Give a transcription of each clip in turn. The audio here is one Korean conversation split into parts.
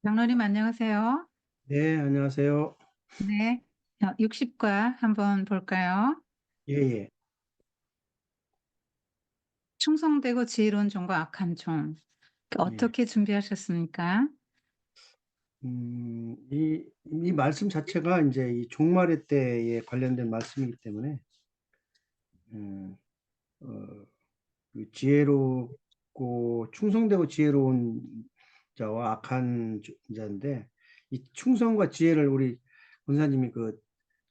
장로님 안녕하세요. 네, 안녕하세요. 네. 60과 한번 볼까요? 예, 예. 충성되고 지혜로운 종과 악한 종. 예. 어떻게 준비하셨습니까? 이 말씀 자체가 이제 이 종말의 때에 관련된 말씀이기 때문에, 음, 어, 그 지혜롭고, 충성되고 지혜로운 자와 악한 자인데, 이 충성과 지혜를 우리 권사님이 그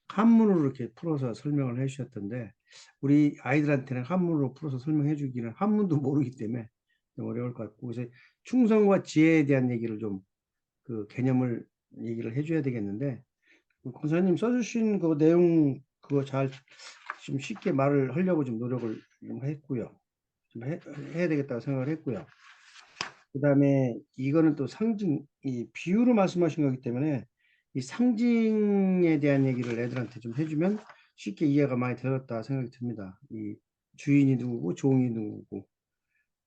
한문으로 이렇게 풀어서 설명을 해 주셨던데, 우리 아이들한테는 한문으로 풀어서 설명해 주기는 한문도 모르기 때문에 좀 어려울 것 같고, 그래서 충성과 지혜에 대한 얘기를 좀 그 개념을 얘기를 해줘야 되겠는데, 그 권사님 써주신 그 내용 그거 잘 좀 쉽게 말을 하려고 좀 노력을 좀 했고요. 좀 해야 되겠다고 생각을 했고요. 그 다음에 이거는 또 상징, 이 비유로 말씀하신 거기 때문에 이 상징에 대한 얘기를 애들한테 좀 해주면 쉽게 이해가 많이 되었다 생각이 듭니다. 이 주인이 누구고 종이 누구고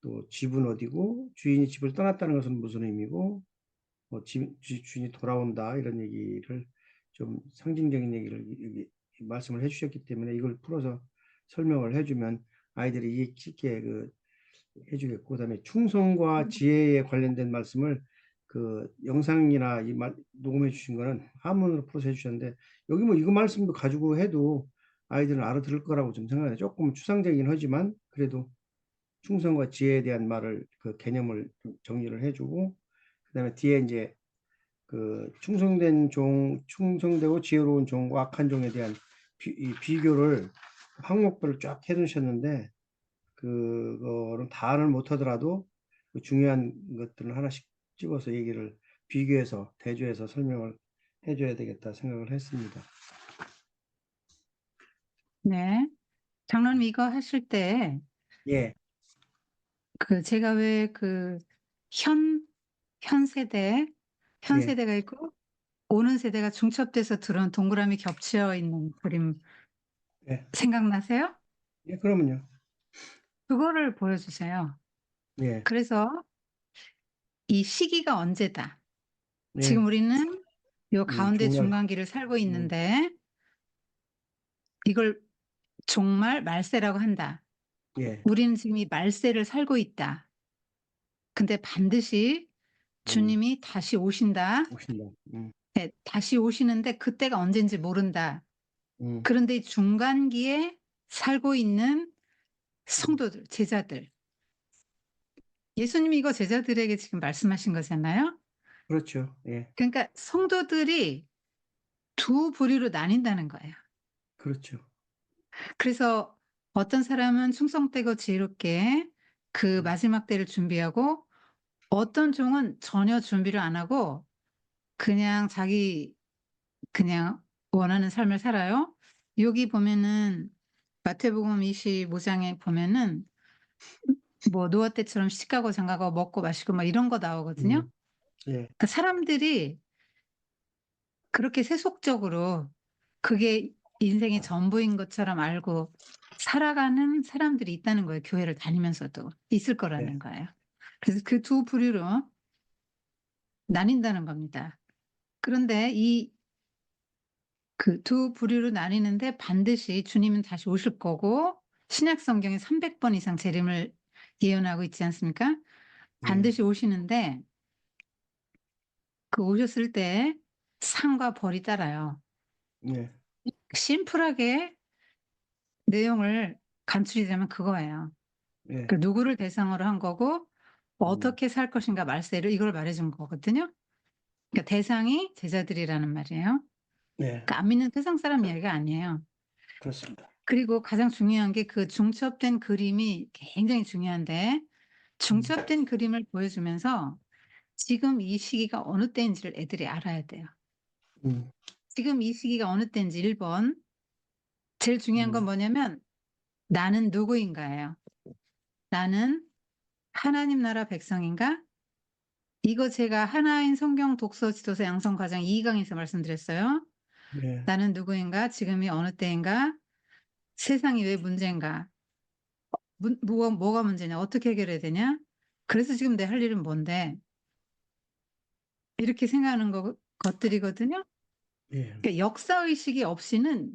또 집은 어디고 주인이 집을 떠났다는 것은 무슨 의미고 뭐 주인이 돌아온다 이런 얘기를 좀 상징적인 얘기를 말씀을 해주셨기 때문에 이걸 풀어서 설명을 해주면 아이들이 이해 쉽게 해주겠고, 그다음에 충성과 지혜에 관련된 말씀을 그 영상이나 녹음해 주신 거는 한문으로 풀어서 해주셨는데, 여기 뭐 이거 말씀도 가지고 해도 아이들은 알아들을 거라고 좀 생각해요. 조금 추상적이긴 하지만 그래도 충성과 지혜에 대한 말을 그 개념을 좀 정리를 해주고, 그다음에 뒤에 이제 그 충성되고 지혜로운 종과 악한 종에 대한 이 비교를 항목별로 쫙 해놓으셨는데, 그거는 다를 못하더라도 그 중요한 것들을 하나씩 찍어서 얘기를 비교해서 대조해서 설명을 해줘야 되겠다 생각을 했습니다. 네. 장로님 이거 하실 때, 예, 제가 왜 현 세대, 현 예, 세대가 있고, 오는 세대가 중첩돼서 들어온 동그라미 겹쳐 있는 그림 예, 생각나세요? 예, 그러면요. 그거를 보여주세요. 예, 그래서 이 시기가 언제다. 지금 예, 우리는 요 가운데 정말, 중간기를 살고 음, 있는데, 이걸 종말 말세라고 한다. 예, 우리는 지금 이 말세를 살고 있다. 근데 반드시 음, 주님이 다시 오신다. 오신다. 네, 다시 오시는데 그때가 언젠지 모른다. 음, 그런데 이 중간기에 살고 있는 음, 성도들, 제자들. 예수님이 이거 제자들에게 지금 말씀하신 거잖아요. 그렇죠. 예, 그러니까 성도들이 두 부류로 나뉜다는 거예요. 그렇죠. 그래서 어떤 사람은 충성되고 지혜롭게 그 음, 마지막 때를 준비하고 어떤 종은 전혀 준비를 안 하고 그냥 자기 그냥 원하는 삶을 살아요. 여기 보면은 마태복음 25장에 보면은 뭐 노아 때처럼 시집가고 장가가고 먹고 마시고 막 이런 거 나오거든요. 음, 예, 그러니까 사람들이 그렇게 세속적으로 그게 인생의 전부인 것처럼 알고 살아가는 사람들이 있다는 거예요. 교회를 다니면서도 있을 예, 거라는 거예요. 그래서 그 두 부류로 나뉜다는 겁니다. 그런데 이 그 두 부류로 나뉘는데 반드시 주님은 다시 오실 거고 신약 성경에 300번 이상 재림을 예언하고 있지 않습니까? 예, 반드시 오시는데 그 오셨을 때 상과 벌이 따라요. 예, 심플하게 내용을 간추리자면 그거예요. 예, 그 누구를 대상으로 한 거고 음, 어떻게 살 것인가 말세를 이걸 말해 준 거거든요. 그러니까 대상이 제자들이라는 말이에요. 예, 그러니까 안 믿는 세상 사람 이야기가 아니에요. 그렇습니다. 그리고 가장 중요한 게 그 중첩된 그림이 굉장히 중요한데 음, 중첩된 그림을 보여주면서 지금 이 시기가 어느 때인지를 애들이 알아야 돼요. 음, 지금 이 시기가 어느 때인지 1번. 제일 중요한 건 음, 뭐냐면 나는 누구인가예요. 나는 하나님 나라 백성인가? 이거 제가 하나인 성경 독서 지도서 양성 과정 2강에서 말씀드렸어요. 예, 나는 누구인가? 지금이 어느 때인가? 세상이 왜 문제인가? 뭐가 문제냐? 어떻게 해결해야 되냐? 그래서 지금 내 할 일은 뭔데? 이렇게 생각하는 것들이거든요. 예. 그러니까 역사 의식이 없이는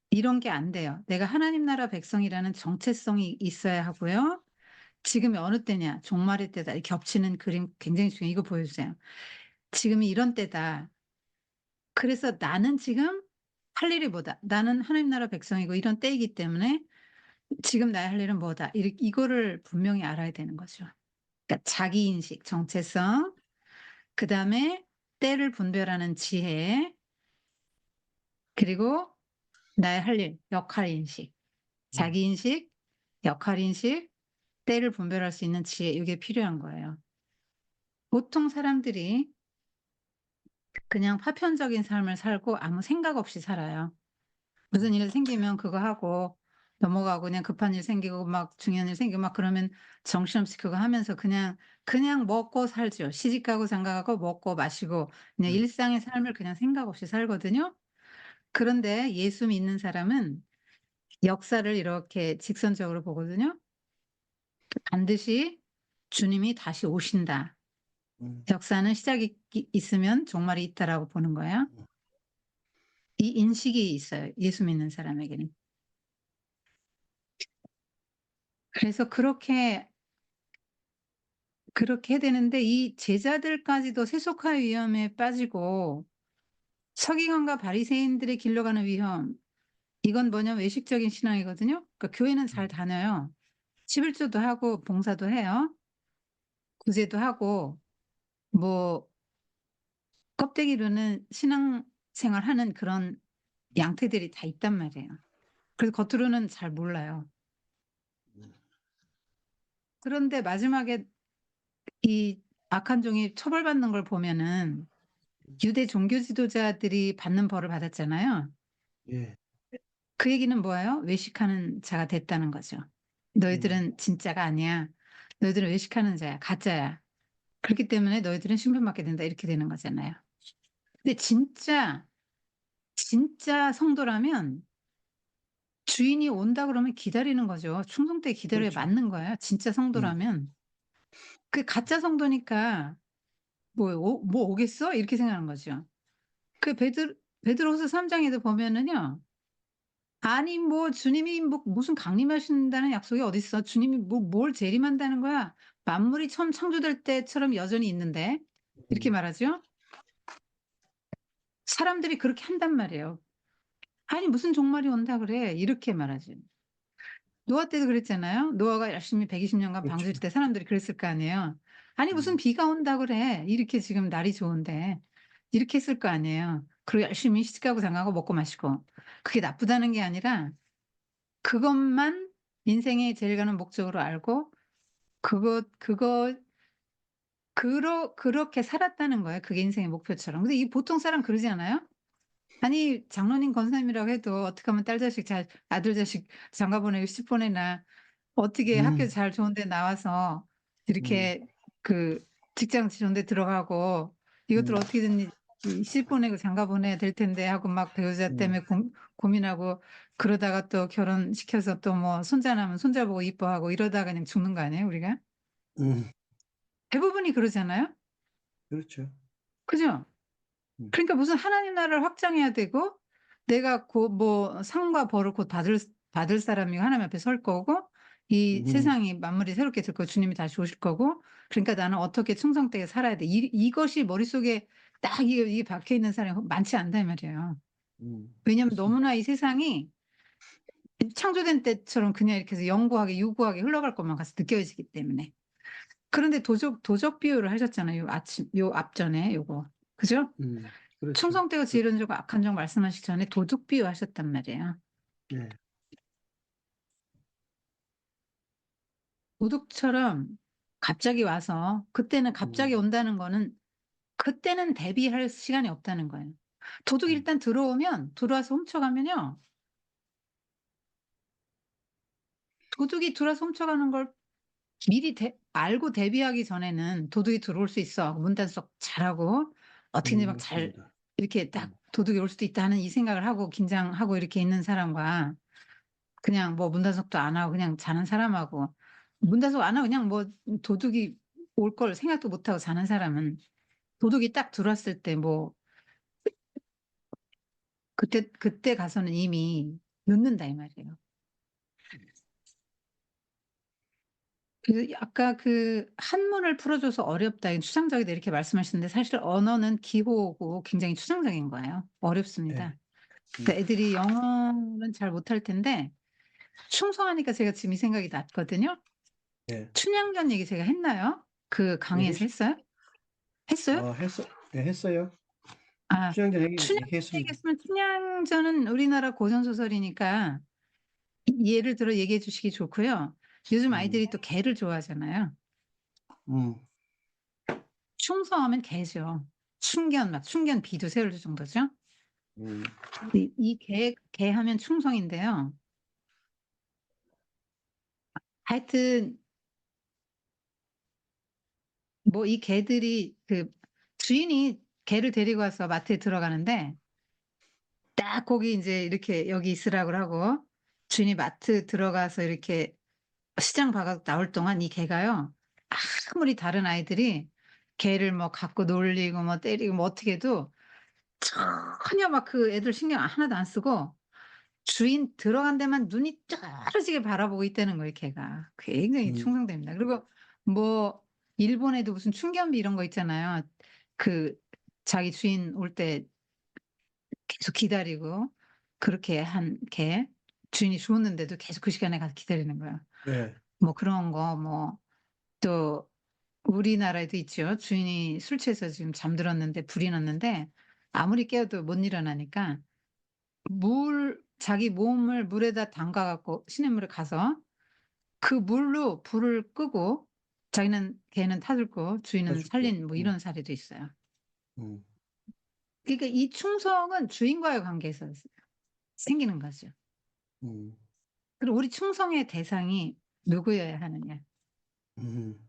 이런 게 안 돼요. 내가 하나님 나라 백성이라는 정체성이 있어야 하고요. 지금이 어느 때냐? 종말의 때다. 이 겹치는 그림 굉장히 중요해요. 이거 보여주세요. 지금이 이런 때다. 그래서 나는 지금 할 일이 뭐다. 나는 하나님 나라 백성이고 이런 때이기 때문에 지금 나의 할 일은 뭐다. 이거를 분명히 알아야 되는 거죠. 그러니까 자기 인식, 정체성, 그다음에 때를 분별하는 지혜, 그리고 나의 할 일, 역할 인식. 음. 자기 인식, 역할 인식, 때를 분별할 수 있는 지혜 이게 필요한 거예요. 보통 사람들이 그냥 파편적인 삶을 살고 아무 생각 없이 살아요. 무슨 일 생기면 그거 하고 넘어가고 그냥 급한 일 생기고 막 중요한 일 생기고 막 그러면 정신없이 그거 하면서 그냥 먹고 살죠. 시집가고 장가가고 먹고 마시고 그냥 음. 일상의 삶을 그냥 생각 없이 살거든요. 그런데 예수 믿는 사람은 역사를 이렇게 직선적으로 보거든요. 반드시 주님이 다시 오신다. 음. 역사는 시작이 있으면 종말이 있다라고 보는 거예요. 음. 이 인식이 있어요. 예수 믿는 사람에게는. 그래서 그렇게 해야 되는데 이 제자들까지도 세속화의 위험에 빠지고 서기관과 바리새인들의 길로 가는 위험 이건 뭐냐면 외식적인 신앙이거든요. 그러니까 교회는 잘 음. 다녀요. 11조도 하고 봉사도 해요. 구제도 하고 뭐 껍데기로는 신앙생활하는 그런 양태들이 다 있단 말이에요. 그래서 겉으로는 잘 몰라요. 음. 그런데 마지막에 이 악한 종이 처벌받는 걸 보면은 유대 종교 지도자들이 받는 벌을 받았잖아요. 예. 그 얘기는 뭐예요? 외식하는 자가 됐다는 거죠. 음. "너희들은 진짜가 아니야. 너희들은 외식하는 자야. 가짜야. 그렇기 때문에 너희들은 심판받게 된다." 이렇게 되는 거잖아요. 근데 진짜 성도라면 주인이 온다 그러면 기다리는 거죠. 충성 때 기다려야 그렇죠. 맞는 거예요, 진짜 음. 성도라면. 그 가짜 성도니까 '뭐 오겠어?' 이렇게 생각하는 거죠. 그 베드로후서 3 장에도 보면은요. 아니 뭐 주님이 뭐 무슨 강림하신다는 약속이 어딨어. 주님이 뭘 재림한다는 거야. 만물이 처음 창조될 때처럼 여전히 있는데. 이렇게 음. 말하죠. 사람들이 그렇게 한단 말이에요. "아니 무슨 종말이 온다 그래." 이렇게 말하지. 노아 때도 그랬잖아요. 노아가 열심히 120 년간 그렇죠. 방주일 때 사람들이 그랬을 거 아니에요. "아니 무슨 음. 비가 온다 그래. 이렇게 지금 날이 좋은데." 이렇게 했을 거 아니에요. 그리고 열심히 시집가고 장가가고 먹고 마시고. 그게 나쁘다는 게 아니라 그것만 인생의 제일 가는 목적으로 알고 그거 그렇게 살았다는 거예요, 그게 인생의 목표처럼. 근데 이 보통 사람 그러지 않아요? 아니 장로님 권사님이라고 해도 어떻게 하면 딸 자식 잘 아들 자식 장가 보내고 시집 보내나 어떻게 학교 음. 잘 좋은 데 나와서 음. 이렇게 그 직장 좋은 데 들어가고 이것들 음. 어떻게든 이 시집 보내고 장가 보내야 될 텐데 하고 막 배우자 음. 때문에 고민하고 그러다가 또 결혼시켜서 또 뭐 손자 나면 손자 보고 이뻐하고 이러다가 그냥 죽는 거 아니에요, 우리가? 음. 대부분이 그러잖아요. 그렇죠. 그죠? 음. 그러니까 무슨 하나님 나라를 확장해야 되고 내가 곧 뭐 상과 벌을 곧 받을 사람이고 하나님 앞에 설 거고 이 음. 세상이 만물이 새롭게 될 거고 주님이 다시 오실 거고 그러니까 나는 어떻게 충성되게 살아야 돼. 이것이 머릿속에 딱 이게 박혀 있는 사람이 많지 않단 말이에요. 음. 왜냐하면 너무나 이 세상이 창조된 때처럼 그냥 이렇게 해서 영구하게 유구하게 흘러갈 것만 같이 느껴지기 때문에. 그런데 도적 비유를 하셨잖아요. 요 앞전에 요거. 그죠? 음. 그렇죠. 충성되고 그 지혜로운 족과 악한 종 말씀하시기 전에 도둑 비유하셨단 말이에요. 네. 도둑처럼 갑자기 와서 그때는 갑자기 음. 온다는 거는 그때는 대비할 시간이 없다는 거예요. 도둑이 음. 일단 들어와서 훔쳐가면요. 도둑이 들어와서 훔쳐가는 걸 미리 알고 대비하기 전에는 '도둑이 들어올 수 있어.' 하고 문단속 잘하고 어떻게든지 막 잘 맞습니다. 이렇게 딱 음. '도둑이 올 수도 있다.' 하는 이 생각을 하고 긴장하고 이렇게 있는 사람과 그냥 뭐 문단속도 안 하고 그냥 자는 사람하고 문단속 안 하고 그냥 뭐 도둑이 올 걸 생각도 못 하고 자는 사람은 도둑이 딱 들어왔을 때 뭐 그때 가서는 이미 늦는다 이 말이에요. 아까 그 "한문을 풀어줘서 어렵다." 이 추상적이다 이렇게 말씀하셨는데 사실 언어는 기호고 굉장히 추상적인 거예요. 네. 어렵습니다. 음. 그러니까 애들이 영어는 잘 못할 텐데 충성하니까 제가 지금 이 생각이 났거든요. 네. 춘향전 얘기 제가 했나요? 그 네, 강의에서 했어요? 했어요? 네, 했어요. 아 춘향전 춘향전 얘기했습니다. 얘기했으면 춘향전은 우리나라 고전 소설이니까 예를 들어 얘기해 주시기 좋고요. 요즘 음, 아이들이 또 개를 좋아하잖아요. 음, 충성하면 개죠. 충견 막 충견 비도 세울 정도죠. 음, 이 개 하면 충성인데요. 하여튼 뭐 이 개들이 그 주인이 개를 데리고 와서 마트에 들어가는데 딱 거기 인제 이렇게 "여기 있으라."고 하고 주인이 마트 들어가서 이렇게 시장 봐 갖고 나올 동안 이 개가요. 아무리 다른 아이들이 개를 뭐 갖고 놀리고 뭐 때리고 뭐 어떻게 해도 전혀 막 그 애들 신경 하나도 안 쓰고 주인 들어간 데만 눈이 찌르지게 바라보고 있다는 거예요 걔가. 굉장히 음, 충성됩니다. 그리고 뭐 일본에도 무슨 충견비 이런 거 있잖아요. 그 자기 주인 올 때 계속 기다리고 그렇게 한 개. 주인이 죽었는데도 계속 그 시간에 가서 기다리는 거예요. 네, 뭐 그런 거 뭐 또 우리나라에도 있죠. 주인이 술 취해서 지금 잠들었는데 불이 났는데 아무리 깨워도 못 일어나니까 자기 몸을 물에다 담가 갖고 시냇물에 가서 그 물로 불을 끄고 걔는 타들고 주인은 가지고, 살린 뭐 이런 사례도 있어요. 음, 그러니까 이 충성은 주인과의 관계에서 생기는 거죠. 음, 그리고 우리 충성의 대상이 누구여야 하느냐. 음,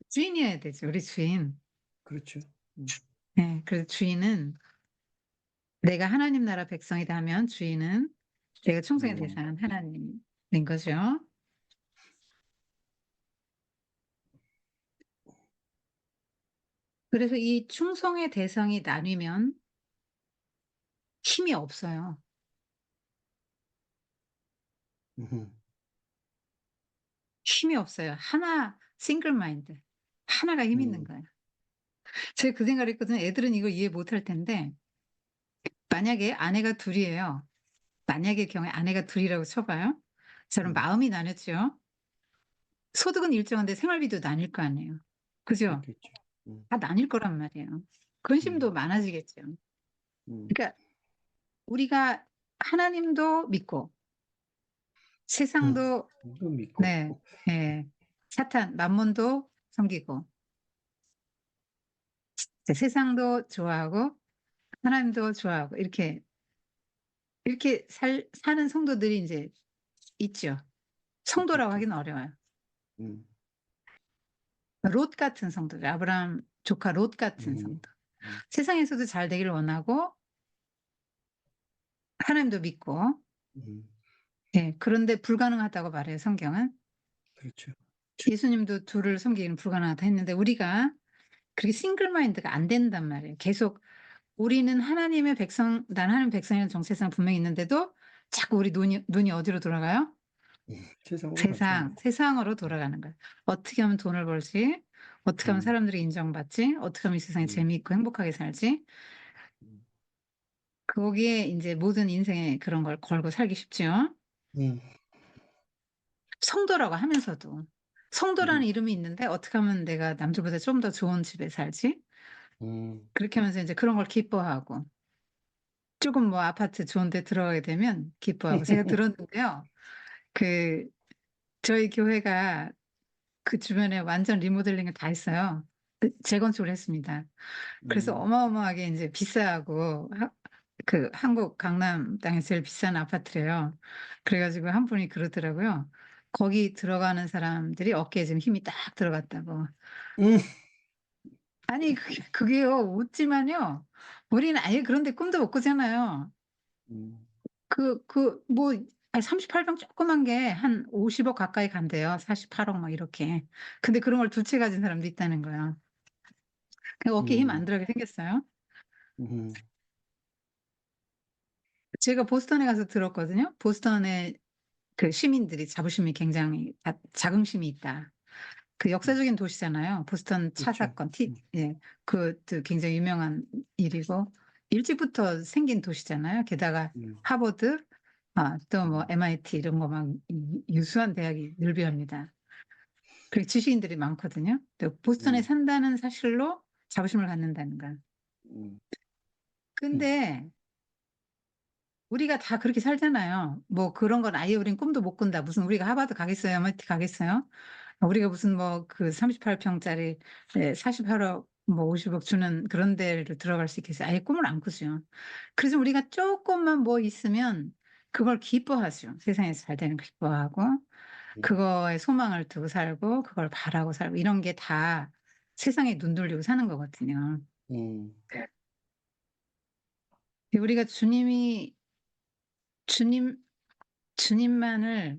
주인이어야 되죠, 우리 주인. 그렇죠. 예. 그래서 주인은 내가 하나님 나라 백성이다 하면 주인은 내가 충성의 음, 대상은 하나님인 거죠. 그래서 이 충성의 대상이 나뉘면 힘이 없어요. 음, 힘이 없어요. 하나 싱글 마인드. 하나가 힘 있는 음, 거예요. 제가 그 생각을 했거든요. 애들은 이걸 이해 못할 텐데 만약에 아내가 둘 이에요. 만약의 경우에 아내가 둘 이라고 쳐 봐요. 저는 음, 마음이 나눴죠. 소득은 일정한데 생활비도 나뉠 거 아니에요. 그죠? 그렇겠죠. 음, 다 나뉠 거란 말이에요. 음, 근심도 많아지겠죠. 음, 그러니까 우리가 하나님도 믿고 음, 세상도 또 믿고, 네. 예. 사탄 맘몬도 섬기고 이제 세상도 좋아하고 하나님도 좋아하고 이렇게 사는 성도들이 인제 있죠. 성도라고 있겠죠. 하기는 어려워요. 음, 롯 같은 성도들, 아브라함 조카 롯 같은 음, 성도. 음, 세상에서도 잘 되기를 원하고 하나님도 믿고 음, 예 그런데 불가능하다고 말해요 성경은. 그렇죠. 예수님도 둘을 섬기기는 불가능하다 했는데 우리가 그렇게 싱글 마인드가 안 된단 말이에요. 계속 우리는 하나님의 백성 난 하나님의 백성이라는 정체성은 분명히 있는데도 자꾸 우리 눈이 어디로 돌아가요? 세상으로 가죠. 세상으로 돌아가는 거예요. 어떻게 하면 돈을 벌지? 어떻게 하면 음, 사람들이 인정받지? 어떻게 하면 이 세상이 음, 재미있고 행복하게 살지? 음, 거기에 인제 모든 인생에 그런 걸 걸고 살기 쉽죠. 음, 성도라고 하면서도. 성도라는 음, 이름이 있는데 어떻게 하면 내가 남들보다 좀 더 좋은 집에 살지? 음, 그렇게 하면서 인제 그런 걸 기뻐하고 쪼금 뭐 아파트 좋은 데 들어가게 되면 기뻐하고. 제가 들었는데요. 그 저희 교회가 그 주변에 완전 리모델링을 다 했어요. 재건축을 했습니다. 그래서 음, 어마어마하게 인제 비싸고 한국 강남 땅에서 제일 비싼 아파트래요. 그래 가지고 한 분이 그러더라고요. 거기 들어가는 사람들이 어깨에 지금 힘이 딱 들어갔다고. 음, 아니 그게요 웃지만요. 우리는 아예 그런 데 꿈도 못 꾸잖아요. 음, 뭐 38평 조그만 게 한 50억 가까이 간대요. 48억 막 이렇게. 근데 그런 걸 두 채 가진 사람도 있다는 거예요. 그 어깨에 힘 안 음, 들어가게 생겼어요. 음, 제가 보스턴에 가서 들었거든요. 보스턴에 그 시민들이 자부심이 굉장히 자긍심이 있다. 그 음, 역사적인 도시잖아요. 보스턴 차 그렇죠. 사건, 음, 예, 그것도 굉장히 유명한 일이고 일찍부터 생긴 도시잖아요. 게다가 음, 하버드, 또 뭐 음, MIT 이런 거 막 유수한 대학이 늘비합니다. 그리고 지식인들이 많거든요. 또 보스턴에 음, 산다는 사실로 자부심을 갖는다는 거. 음, 음, 근데 우리가 다 그렇게 살잖아요. 뭐 그런 건 아예 우린 꿈도 못 꾼다. 무슨 우리가 하버드 가겠어요? MIT 가겠어요? 우리가 무슨 뭐 그 38평짜리 48억 뭐 50억 주는 그런 데를 들어갈 수 있겠어요? 아예 꿈을 안 꾸죠. 그래서 우리가 조금만 뭐 있으면 그걸 기뻐하죠. 세상에서 잘 되는 거 기뻐하고 음, 그거에 소망을 두고 살고 그걸 바라고 살고 이런 게 다 세상에 눈 돌리고 사는 거거든요. 음, 우리가 주님 주님만을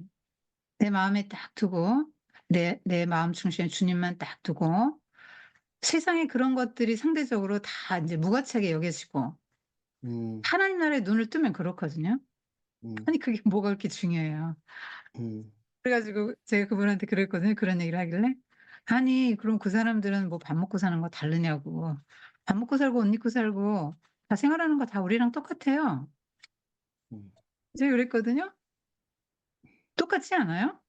내 마음에 딱 두고 내 마음 중심에 주님만 딱 두고 세상에 그런 것들이 상대적으로 다 인제 무가치하게 여겨지고 음, 하나님 나라에 눈을 뜨면 그렇거든요. 음, 아니 그게 뭐가 그렇게 중요해요. 음, 그래 가지고 제가 그분한테 그랬거든요. 그런 얘기를 하길래. "아니 그럼 그 사람들은 뭐 밥 먹고 사는 거 다르냐고. 밥 먹고 살고 옷 입고 살고 다 생활하는 거 다 우리랑 똑같아요." 음. 제가 그랬거든요. "똑같지 않아요?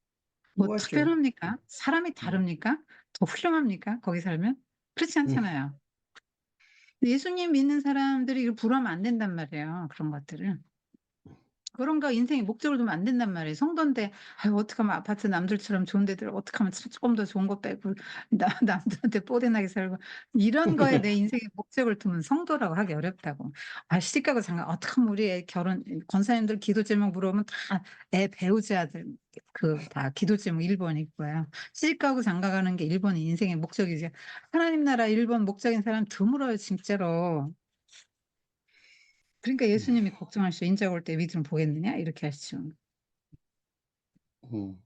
뭐 똑같죠. 특별합니까? 사람이 음, 다릅니까? 더 훌륭합니까? 거기 살면?" 그렇지 음, 않잖아요. 예수님 믿는 사람들이 이걸 부러워하면 안 된단 말이에요, 그런 것들을. 그런 거 인생의 목적을 두면 안 된단 말이에요. 성도인데 '아유 어떡하면 아파트 남들처럼 좋은 데들 어떡하면 조금 더 좋은 거 빼고 나 남들한테 뽀대나게 살고' 이런 거에 내 인생의 목적을 두면 성도라고 하기 어렵다고. 시집가고 장가 어떡하면 우리 애 결혼 권사님들 기도 제목 물어보면 다 애 배우자들 다 기도 제목 1 번일 거예요. 시집가고 장가가는 게 1 번이 인생의 목적이지 하나님 나라 1번 목적인 사람 드물어요 진짜로. 그러니까 예수님이 걱정하시죠. "인자가 올 때 믿음 보겠느냐?" 이렇게 하시죠. 음,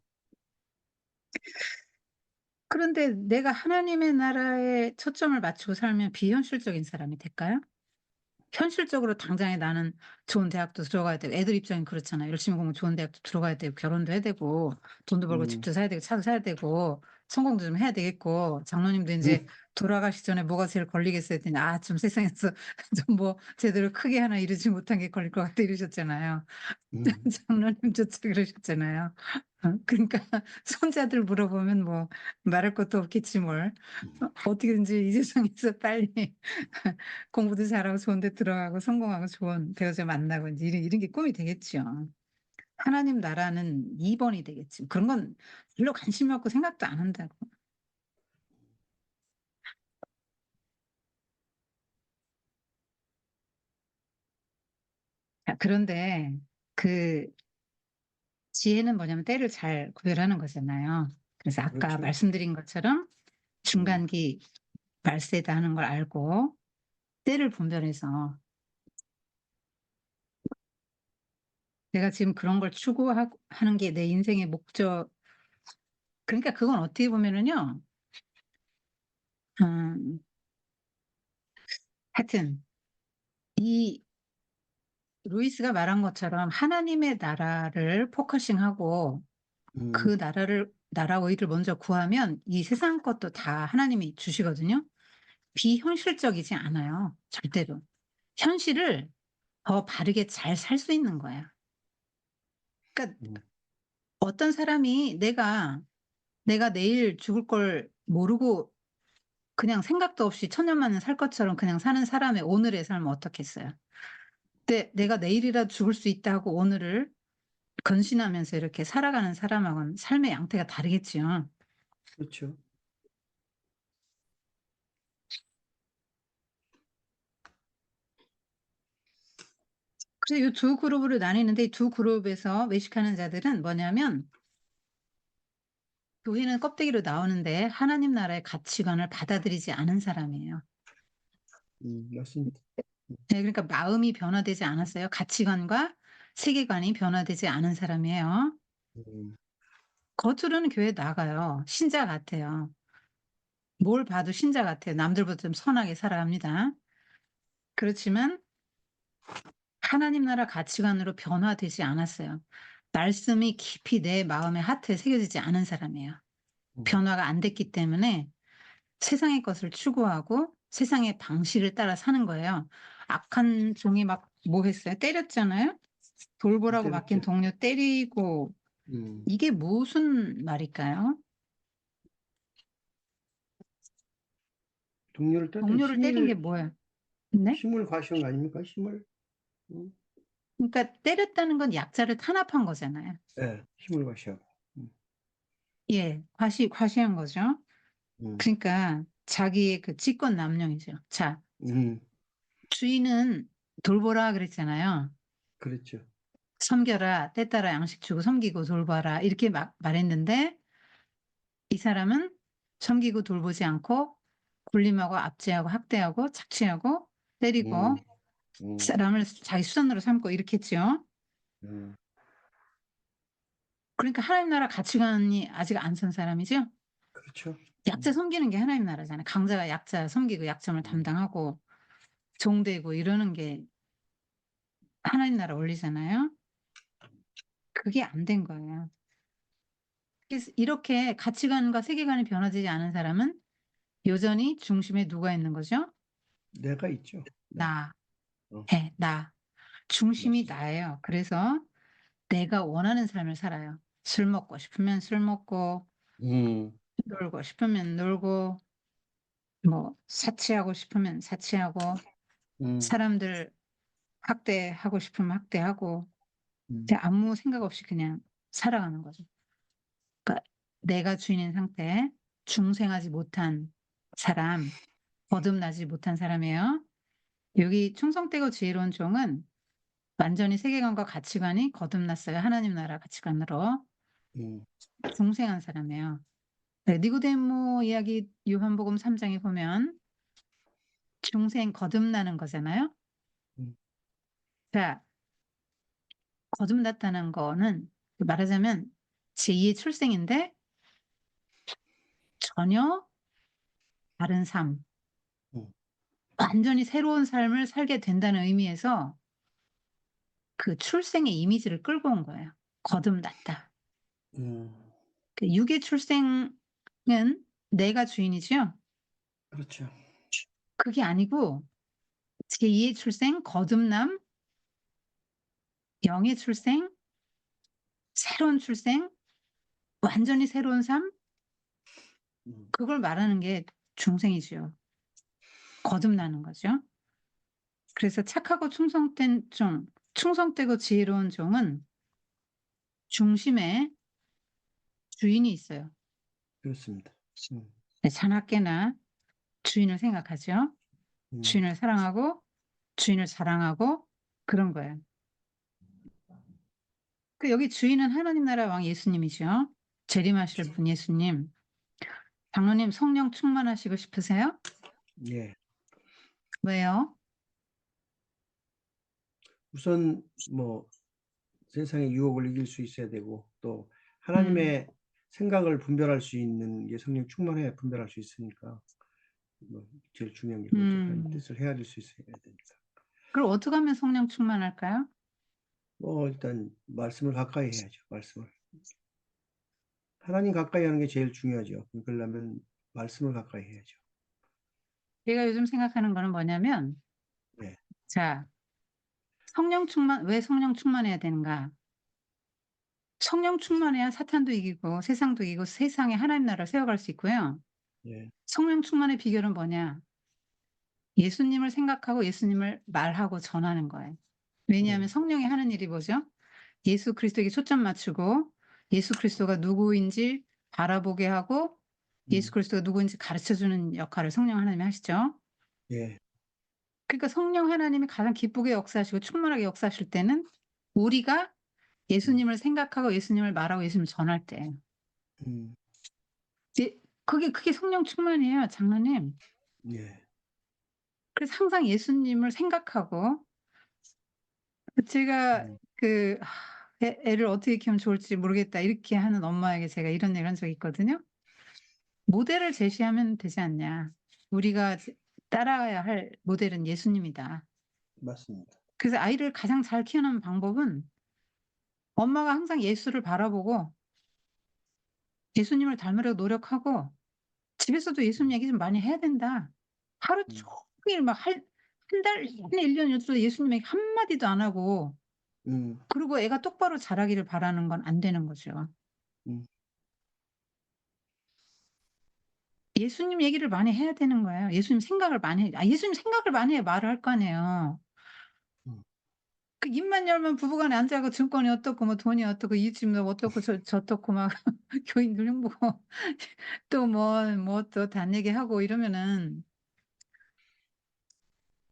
그런데 내가 하나님의 나라에 초점을 맞추고 살면 비현실적인 사람이 될까요? 현실적으로 당장에 나는 좋은 대학도 들어가야 되고 애들 입장이 그렇잖아요. 열심히 공부 좋은 대학도 들어가야 되고 결혼도 해야 되고 돈도 벌고 음, 집도 사야 되고 차도 사야 되고 성공도 좀 해야 되겠고 장로님도 인제 음, 돌아가시기 전에 뭐가 제일 걸리겠어요 했더니 좀 세상에서 좀 뭐 제대로 크게 하나 이루지 못한 게 걸릴 것 같다." 이러셨잖아요. 음, 장로님조차 그러셨잖아요. 그러니까 손자들 물어보면 뭐 말할 것도 없겠지 뭘. 어떻게든지 이 세상에서 빨리 공부도 잘하고 좋은 데 들어가고 성공하고 좋은 배우자 만나고 인제 이런 게 꿈이 되겠죠. 하나님 나라는 2 번이 되겠지. 그런 건 별로 관심이 없고 생각도 안 한다고. 그런데 그 지혜는 뭐냐면 때를 잘 구별하는 거잖아요. 그래서 아까 그렇죠. 말씀드린 것처럼 음, 중간기 말세다 하는 걸 알고 때를 분별해서 내가 지금 그런 걸 추구하고 하는 게 내 인생의 목적 그러니까 그건 어떻게 보면은요. 음 하여튼 이 루이스가 말한 것처럼 하나님의 나라를 포커싱하고 음, 그 나라 의를 먼저 구하면 이 세상 것도 다 하나님이 주시거든요. 비현실적이지 않아요 절대로. 현실을 더 바르게 잘 살 수 있는 거야. 그러니까 음, 어떤 사람이 내가 내일 죽을 걸 모르고 그냥 생각도 없이 천년만년 살 것처럼 그냥 사는 사람의 오늘의 삶은 어떻겠어요. 근데 내가 내일이라도 죽을 수 있다고 오늘을 건신하면서 이렇게 살아가는 사람하고는 삶의 양태가 다르겠지요. 그렇죠. 그래서 이 두 그룹으로 나뉘는데 이 두 그룹에서 외식하는 자들은 뭐냐면 교회는 껍데기로 나오는데 하나님 나라의 가치관을 받아들이지 않은 사람이에요. 맞습니다. 네, 그러니까 마음이 변화되지 않았어요. 가치관과 세계관이 변화되지 않은 사람이에요. 음, 겉으로는 교회에 나가요. 신자 같아요. 뭘 봐도 신자 같아요. 남들보다 좀 선하게 살아갑니다. 그렇지만 하나님 나라 가치관으로 변화되지 않았어요. 말씀이 깊이 내 마음의 하트에 새겨지지 않은 사람이에요. 음, 변화가 안 됐기 때문에 세상의 것을 추구하고 세상의 방식을 따라 사는 거예요. 악한 종이 막 뭐 했어요? 때렸잖아요. 돌보라고 맡긴 때렸죠. 동료 때리고 음, 이게 무슨 말일까요? 동료를 때릴 때 동료를 때린 게 뭐예요? 네? 힘을 과시한 거 아닙니까? 힘을, 음, 그러니까 때렸다는 건 약자를 탄압한 거잖아요. 예, 힘을 과시하고. 음, 예. 과시한 거죠. 음, 그러니까 자기의 그 직권남용이죠. 자, 음, 주인은 돌보라 그랬잖아요. 그렇죠. "섬겨라. 때 따라 양식 주고 섬기고 돌봐라." 이렇게 막 말했는데 이 사람은 섬기고 돌보지 않고 군림하고 압제하고 학대하고 착취하고 때리고 음, 음, 사람을 자기 수단으로 삼고 이렇게 했죠. 음, 그러니까 하나님 나라 가치관이 아직 안 선 사람이죠. 그렇죠. 약자 섬기는 게 하나님 나라잖아요. 강자가 약자 섬기고 약점을 음, 담당하고 종되고 이러는 게 하나님 나라 원리잖아요. 그게 안 된 거예요. 그래서 이렇게 가치관과 세계관이 변화되지 않은 사람은 여전히 중심에 누가 있는 거죠? 내가 있죠. 나. 나. 어, 나. 중심이 맞습니다. 나예요. 그래서 내가 원하는 삶을 살아요. 술 먹고 싶으면 술 먹고 음, 놀고 싶으면 놀고 뭐 사치하고 싶으면 사치하고 음, 사람들 학대하고 싶으면 학대하고 음, 그냥 아무 생각 없이 그냥 살아가는 거죠. 그러니까 내가 주인인 상태에 중생하지 못한 사람, 거듭나지 못한 사람이에요. 여기 충성되고 지혜로운 종은 완전히 세계관과 가치관이 거듭났어요. 하나님 나라 가치관으로. 음, 중생한 사람이에요. 네, 니고데모 이야기 요한복음 3 장에 보면 중생 거듭나는 거잖아요. 음, 자, 거듭났다는 거는 말하자면 제2의 출생인데 전혀 다른 삶, 음, 완전히 새로운 삶을 살게 된다는 의미에서 그 출생의 이미지를 끌고 온 거예요. 거듭났다. 음, 그 육의 출생은 내가 주인이지요. 그렇죠. 그게 아니고 제2의 출생, 거듭남, 영의 출생, 새로운 출생, 완전히 새로운 삶, 음, 그걸 말하는 게 중생이지요. 거듭나는 거죠. 그래서 착하고 충성된 종, 충성되고 지혜로운 종은 중심에 주인이 있어요. 그렇습니다. 음, 네, 자나깨나 주인을 생각하죠. 음, 주인을 사랑하고 주인을 사랑하고 그런 거예요. 그 여기 주인은 하나님 나라 왕 예수님이죠. 재림하실 분 예수님. 장로님 성령 충만하시고 싶으세요? 예. 왜요? 우선 뭐 세상의 유혹을 이길 수 있어야 되고 또 음. 하나님의 생각을 분별할 수 있는 게 성령 충만해야 분별할 수 있으니까 뭐 제일 중요한 게 그거죠. 하나님 음. 뜻을 헤아릴 수 있어야 되니까. 그럼 어떻게 하면 성령 충만할까요? 뭐 일단 말씀을 가까이 해야죠. 말씀을. 하나님 가까이 하는 게 제일 중요하죠. 그러려면 말씀을 가까이 해야죠. 제가 요즘 생각하는 거는 뭐냐면 네. 자, 성령 충만 왜 성령 충만해야 되는가? 성령 충만해야 사탄도 이기고 세상도 이기고 세상에 하나님 나라를 세워갈 수 있고요. 예. 성령 충만의 비결은 뭐냐? 예수님을 생각하고 예수님을 말하고 전하는 거예요. 왜냐하면 음, 성령이 하는 일이 뭐죠? 예수 그리스도에게 초점 맞추고 예수 그리스도가 누구인지 바라보게 하고 예수 음, 그리스도가 누구인지 가르쳐 주는 역할을 성령 하나님이 하시죠. 예. 그러니까 성령 하나님이 가장 기쁘게 역사하시고 충만하게 역사하실 때는 우리가 음, 예수님을 생각하고 예수님을 말하고 예수님을 전할 때예요. 음, 이제 그게 성령 충만이에요, 장로님. 예. 그래서 항상 예수님을 생각하고 제가 음, 그 애를 어떻게 키우면 좋을지 모르겠다 이렇게 하는 엄마에게 제가 이런 얘기를 한 적이 있거든요. 모델을 제시하면 되지 않냐. 우리가 따라가야 할 모델은 예수님이다. 맞습니다. 그래서 아이를 가장 잘 키우는 방법은 엄마가 항상 예수를 바라보고 예수님을 닮으려고 노력하고 집에서도 예수님 얘기 좀 많이 해야 된다. 하루 음, 종일 막 한 달, 한 1년 요도 예수님 얘기 한마디도 안 하고 음, 그리고 애가 똑바로 자라기를 바라는 건 안 되는 거죠. 음, 예수님 얘기를 많이 해야 되는 거예요. 예수님 생각을 많이 예수님 생각을 많이 해야 말을 할 거 아니에요. 음, 그 입만 열면 부부간에 앉아고 증권이 어떻고 뭐 돈이 어떻고 이 집 뭐 어떻고 저떻고 막 교인들 흉보고 또 뭐 또 단 얘기하고 이러면은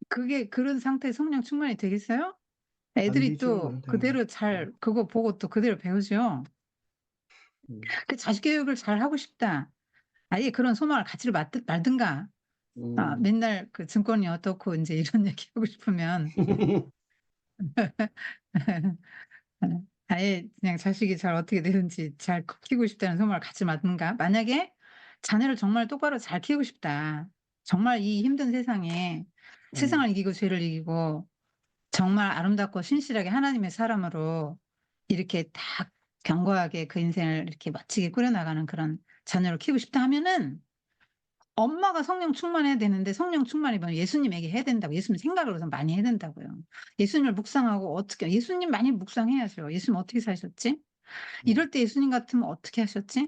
그게 그런 상태에 성령 충만이 되겠어요? 안 애들이 되죠, 또 그건 당연히. 그대로 음, 잘 그거 보고 또 그대로 배우죠. 음, 그 자식 교육을 잘하고 싶다. 아예 그런 소망을 갖지를 말든가. 음, 맨날 그 증권이 어떻고 인제 이런 얘기하고 싶으면 아예 그냥 자식이 잘 어떻게 되든지 잘 키우고 싶다는 소망을 갖지 말든가. 만약에 자녀를 정말 똑바로 잘 키우고 싶다. 정말 이 힘든 세상에 음, 세상을 이기고 죄를 이기고 정말 아름답고 신실하게 하나님의 사람으로 이렇게 딱 견고하게 그 인생을 이렇게 멋지게 꾸려나가는 그런 자녀를 키우고 싶다 하면은 엄마가 성령 충만해야 되는데 성령 충만이 뭐냐면 예수님 얘기해야 된다고. 예수님 생각을 우선 많이 해야 된다고요. 예수님을 묵상하고 어떻게 예수님 많이 묵상해야죠. 예수님 어떻게 사셨지? 음, 이럴 때 예수님 같으면 어떻게 하셨지?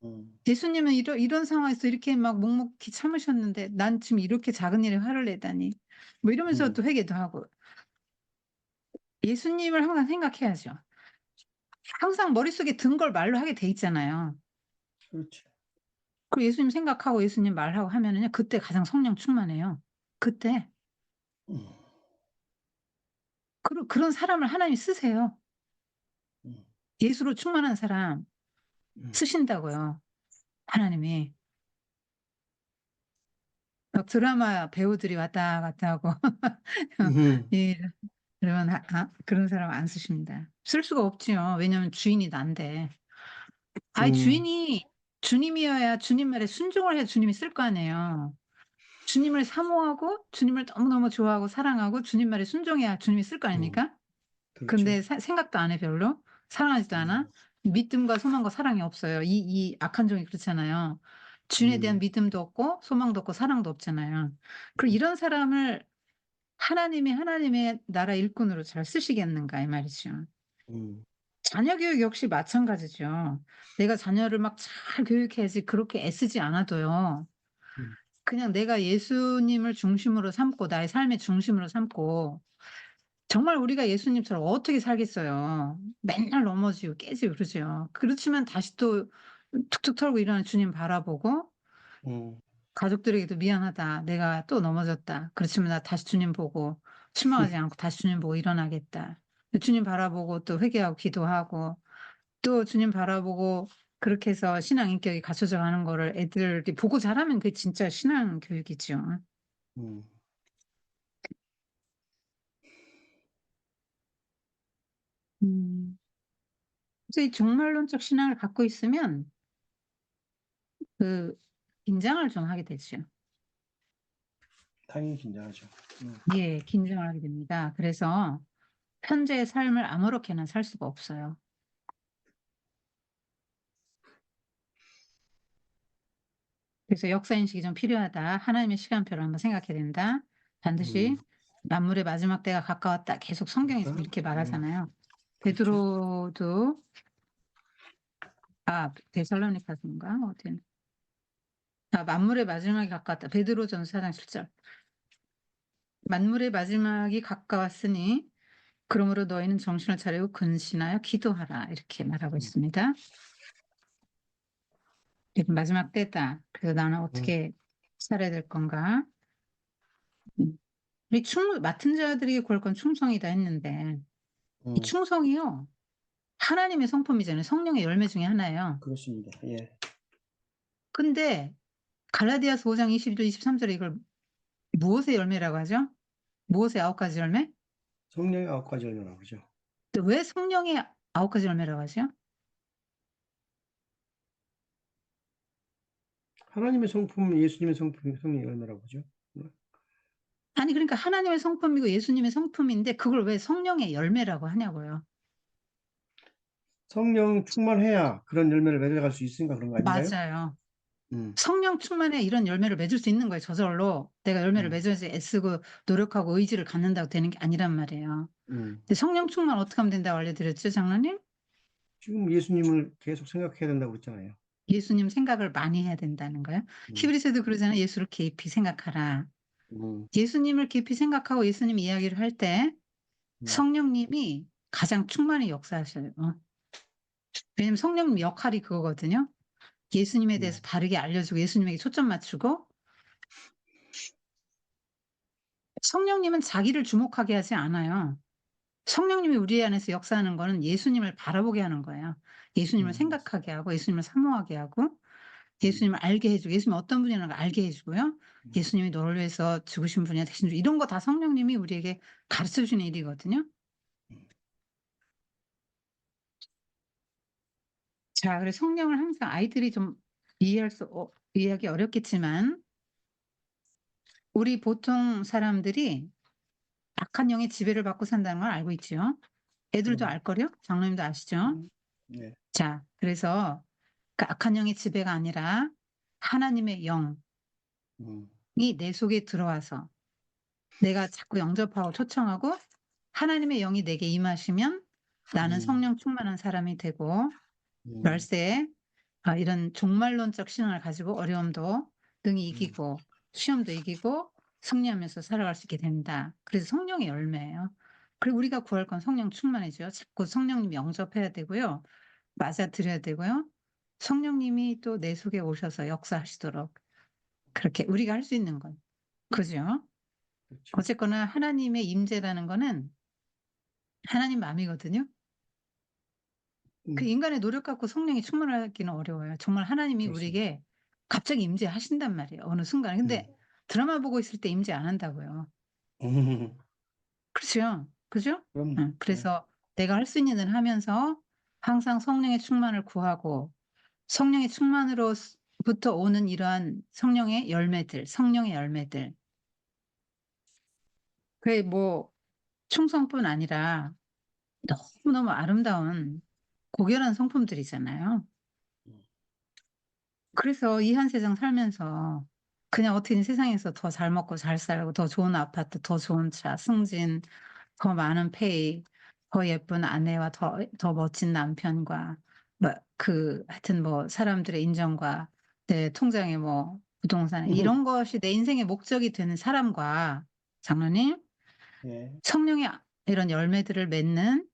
음, 예수님은 이런 상황에서 이렇게 막 묵묵히 참으셨는데 난 지금 이렇게 작은 일에 화를 내다니. 뭐 이러면서 음, 또 회개도 하고. 예수님을 항상 생각해야죠. 항상 머릿속에 든 걸 말로 하게 돼 있잖아요. 그렇죠. 그리고 예수님 생각하고 예수님 말하고 하면은요 그때 가장 성령 충만해요. 그때. 음, 그런 사람을 하나님이 쓰세요. 음, 예수로 충만한 사람 음, 쓰신다고요, 하나님이. 막 드라마 배우들이 왔다 갔다 하고 음, 이 이런 그런 사람 안 쓰십니다. 쓸 수가 없지요. 왜냐면 주인이 난데. 음, 주인이 주님이어야 주님 말에 순종을 해야 주님이 쓸 거 아니에요. 주님을 사모하고 주님을 너무너무 좋아하고 사랑하고 주님 말에 순종해야 주님이 쓸 거 음, 아닙니까? 그렇죠. 근데 생각도 안 해 별로. 사랑하지도 않아. 음, 믿음과 소망과 사랑이 없어요. 이 악한 종이 그렇잖아요. 주인에 대한 음, 믿음도 없고 소망도 없고 사랑도 없잖아요. 그럼 이런 사람을 하나님이 하나님의 나라 일꾼으로 잘 쓰시겠는가 이 말이죠. 음, 자녀 교육 역시 마찬가지죠. 내가 자녀를 막 잘 교육해야지 그렇게 애쓰지 않아도요. 음, 그냥 내가 예수님을 중심으로 삼고 나의 삶의 중심으로 삼고 정말 우리가 예수님처럼 어떻게 살겠어요. 맨날 넘어지고 깨지고 그러죠. 그렇지만 다시 또 툭툭 털고 일어나는 주님 바라보고 음, 가족들에게도 "미안하다. 내가 또 넘어졌다. 그렇지만 나 다시 주님 보고 실망하지 않고 다시 주님 보고 일어나겠다." 주님 바라보고 또 회개하고 기도하고 또 주님 바라보고 그렇게 해서 신앙 인격이 갖춰져 가는 거를 애들이 보고 자라면 그게 진짜 신앙 교육이죠. 음, 음. 그래서 이 종말론적 신앙을 갖고 있으면 그 긴장을 좀 하게 되죠. 당연히 긴장하죠. 예. 긴장을 하게 됩니다. 그래서 현재의 삶을 아무렇게나 살 수가 없어요. 그래서 '역사인식이 좀 필요하다. 하나님의 시간표를 한번 생각해야 된다. 반드시 음, 만물의 마지막 때가 가까웠다.' 계속 성경에서 그러니까, 이렇게 말하잖아요. 그렇죠. 베드로도 데살로니가서인가 어디는 만물의 마지막이 가까웠다. 베드로전서 4장 7절. "만물의 마지막이 가까웠으니 그러므로 너희는 정신을 차리고 근신하여 기도하라." 이렇게 말하고 음, 있습니다. 지금 마지막 때다. 그래서 나는 음, 어떻게 살아야 될 건가? 음. 우리 맡은 자들에게 구할 건 충성이다 했는데 이 음, 충성이요. 하나님의 성품이잖아요. 성령의 열매 중에 하나예요. 그렇습니다. 예. 근데 갈라디아서 5장 22절 23 절에 이걸 무엇의 열매라고 하죠? 무엇의 9가지 열매? 성령의 9가지 열매라고 그러죠. 또 왜 성령의 9가지 열매라고 하죠? 하나님의 성품, 예수님의 성품, 성령의 열매라고 보죠. 아니 그러니까 하나님의 성품이고 예수님의 성품인데 그걸 왜 성령의 열매라고 하냐고요. 성령 충만해야 그런 열매를 맺어갈 수 있으니까 그런 거 아닌가요? 맞아요. 음, 성령 충만해 이런 열매를 맺을 수 있는 거예요, 저절로. 내가 열매를 음, 맺어야지 애쓰고 노력하고 의지를 갖는다고 되는 게 아니란 말이에요. 음. 근데 성령 충만 어떻게 하면 된다고 알려드렸죠, 장로님? 지금 예수님을 계속 생각해야 된다고 그랬잖아요. 예수님 생각을 많이 해야 된다는 거예요. 음, 히브리서도 그러잖아요. 예수를 깊이 생각하라. 음, 예수님을 깊이 생각하고 예수님 이야기를 할 때 음, 성령님이 가장 충만히 역사하셔요. 왜냐면 성령님 역할이 그거거든요. 예수님에 대해서 네. 바르게 알려주고 예수님에게 초점 맞추고 성령님은 자기를 주목하게 하지 않아요. 성령님이 우리 안에서 역사하는 거는 예수님을 바라보게 하는 거예요. 예수님을 음, 생각하게 하고 예수님을 사모하게 하고 음, 예수님을 알게 해주고 예수님이 어떤 분이라는 걸 알게 해주고요. 음. 예수님이 너를 위해서 죽으신 분이야 대신 이런 거 다 성령님이 우리에게 가르쳐 주는 일이거든요. 자, 그래서 성령을 항상 아이들이 좀 이해하기 어렵겠지만 우리 보통 사람들이 악한 영의 지배를 받고 산다는 걸 알고 있죠. 애들도 그럼, 알걸요? 장로님도 아시죠? 네. 자, 그래서 그 악한 영의 지배가 아니라 하나님의 영이 음, 내 속에 들어와서 내가 자꾸 영접하고 초청하고 하나님의 영이 내게 임하시면 나는 음, 성령 충만한 사람이 되고 음, 열쇠 이런 종말론적 신앙을 가지고 어려움도 능히 음, 이기고 시험도 이기고 승리하면서 살아갈 수 있게 된다. 그래서 성령의 열매예요. 그리고 우리가 구할 건 성령 충만이죠. 자꾸 성령님 영접해야 되고요. 맞아들여야 되고요. 성령님이 또 내 속에 오셔서 역사하시도록 그렇게 우리가 할 수 있는 건 그죠? 그렇죠. 어쨌거나 하나님의 임재라는 거는 하나님 마음이거든요. 그 음, 인간의 노력 갖고 성령이 충만하기는 어려워요. 정말 하나님이 그렇습니다. 우리에게 갑자기 임재하신단 말이에요, 어느 순간에. 근데 음, 드라마 보고 있을 때 임재 안 한다고요. 음, 그렇죠? 그죠? 그럼, 응. 네. 그래서 내가 할 수 있는 일을 하면서 항상 성령의 충만을 구하고 성령의 충만으로부터 오는 이러한 성령의 열매들, 성령의 열매들. 그게 뭐 충성뿐 아니라 너무너무 아름다운 고결한 성품들이잖아요. 그래서 이 한 세상 살면서 그냥 어떻게든 세상에서 더 잘 먹고 잘 살고 더 좋은 아파트, 더 좋은 차, 승진, 더 많은 페이, 더 예쁜 아내와 더 멋진 남편과 뭐 하여튼 뭐 사람들의 인정과 내 통장에 뭐 부동산 이런 것이 내 인생의 목적이 되는 사람과 장로님 네. 성령의 이런 열매들을 맺는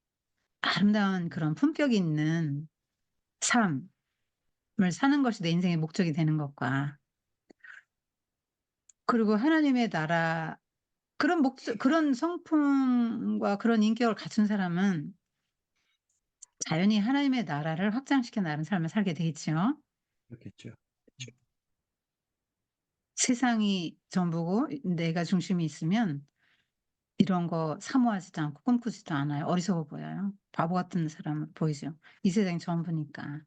아름다운 그런 품격이 있는 삶을 사는 것이 내 인생의 목적이 되는 것과 그리고 하나님의 나라 그런 성품과 그런 인격을 갖춘 사람은 자연히 하나님의 나라를 확장시켜 나가는 삶을 살게 되겠죠. 그렇겠죠. 세상이 전부고 내가 중심이 있으면 이런 거 사모하지도 않고 꿈꾸지도 않아요. 어리석어 보여요. 바보 같은 사람 보이죠. 이 세상이 전부니까.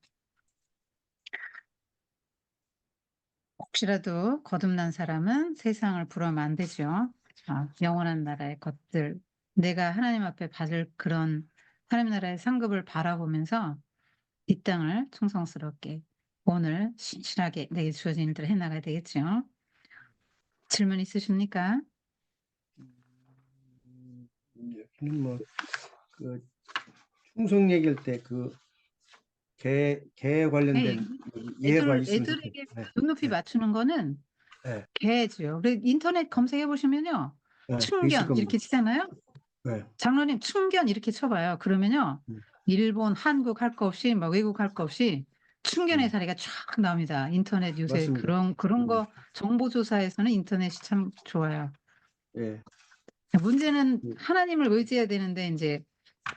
혹시라도 거듭난 사람은 세상을 부러워하면 안 되죠. 영원한 나라의 것들, 내가 하나님 앞에 받을 그런 하나님 나라의 상급을 바라보면서 이 땅을 충성스럽게 오늘 신실하게 내게 주어진 일들을 해나가야 되겠죠. 질문 있으십니까? 여기는 뭐, 그, 충성 얘기할 때 개에 네, 관련된 예가 있으면 좋겠어요. 애들에게 네, 눈높이 네, 맞추는 거는 네, 개죠. 그리고 인터넷 검색해 보시면요. 네, 있을 충견 겁니다. 이렇게 치잖아요. 네, 장로님 충견 이렇게 쳐봐요. 그러면요. 음, 일본, 한국 할 거 없이 막 외국 할 거 없이 충견의 네, 사례가 쫙 나옵니다. 인터넷 요새 맞습니다. 그런 네, 거 정보 조사에서는 인터넷이 참 좋아요. 네, 문제는 네, 하나님을 의지해야 되는데 이제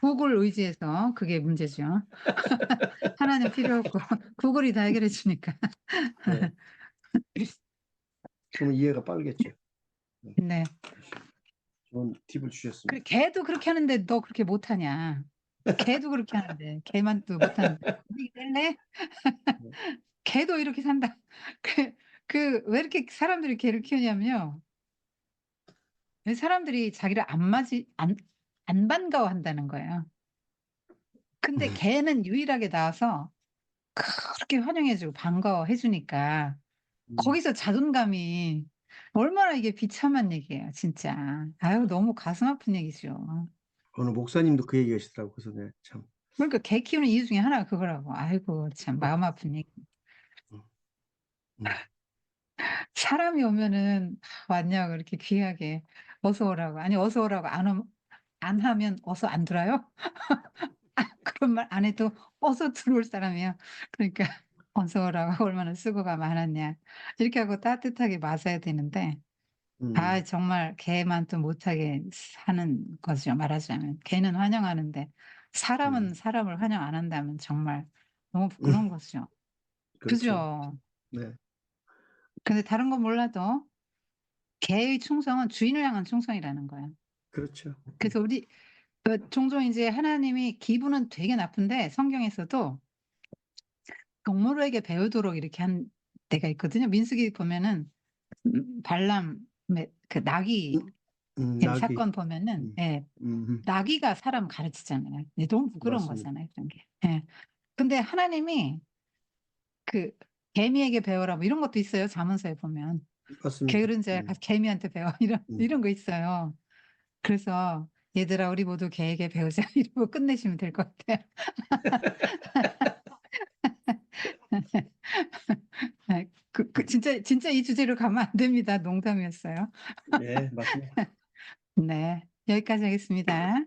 구글 의지해서 그게 문제죠. 하나님 필요 없고 구글이 다 해결해 주니까. 네. 그러면 이해가 빠르겠죠. 네, 네. 좋은 팁을 그래 주셨습니다. 걔도 그렇게 하는데 너 그렇게 못하냐. 개도 그렇게 하는데 개만 또 못하는데 분위기 뗄래? 네. 개도 이렇게 산다. 왜 이렇게 사람들이 개를 키우냐면요. 왜 사람들이 자기를 안 반가워한다는 거예요. 근데 개는 유일하게 나와서 그렇게 환영해 주고 반가워해 주니까 음. 거기서 자존감이 얼마나 이게 비참한 얘기예요 진짜. 아유 너무 가슴 아픈 얘기죠. 어느 목사님도 그 얘기하시더라고요. 그래서 내가 참. 그러니까 개 키우는 이유 중에 하나가 그거라고. 아이고 참 마음 아픈 얘기. 음. 음. 사람이 오면은 왔냐고 이렇게 귀하게 어서 오라고. 아니 어서 오라고 안 하면 어서 안 들어요? 그런 말 안 해도 어서 들어올 사람이에요. 그러니까 어서 오라고 얼마나 수고가 많았냐. 이렇게 하고 따뜻하게 맞아야 되는데 음. 정말 개만 또 못하게 사는 거죠 말하자면. 개는 환영하는데 사람은 음. 사람을 환영 안 한다면 정말 너무 음. 부끄러운 거죠. 그렇죠. 그죠? 네. 근데 다른 건 몰라도 개의 충성은 주인을 향한 충성이라는 거예요. 그렇죠. 그래서 우리 종종 이제 하나님이 기분은 되게 나쁜데 성경에서도 동물에게 배우도록 이렇게 한 데가 있거든요. 민수기 보면은 발람의 그 나귀 음. 낙이. 사건 보면은 음. 예 음. 나귀가 사람 가르치잖아요. 근데 너무 부끄러운 맞습니다. 거잖아요, 그런 게. 예. 근데 하나님이 그 "개미에게 배워라." 뭐 이런 것도 있어요, 잠언서에 보면. 맞습니다. "게으른 자야 음. 가서 개미한테 배워." 음. 이런 거 있어요. 그래서 "얘들아 우리 모두 개에게 배우자." 이러고 끝내시면 될 것 같아요. 네. 진짜 이 주제로 가면 안 됩니다. 농담이었어요. 네, 맞습니다. 네. 여기까지 하겠습니다.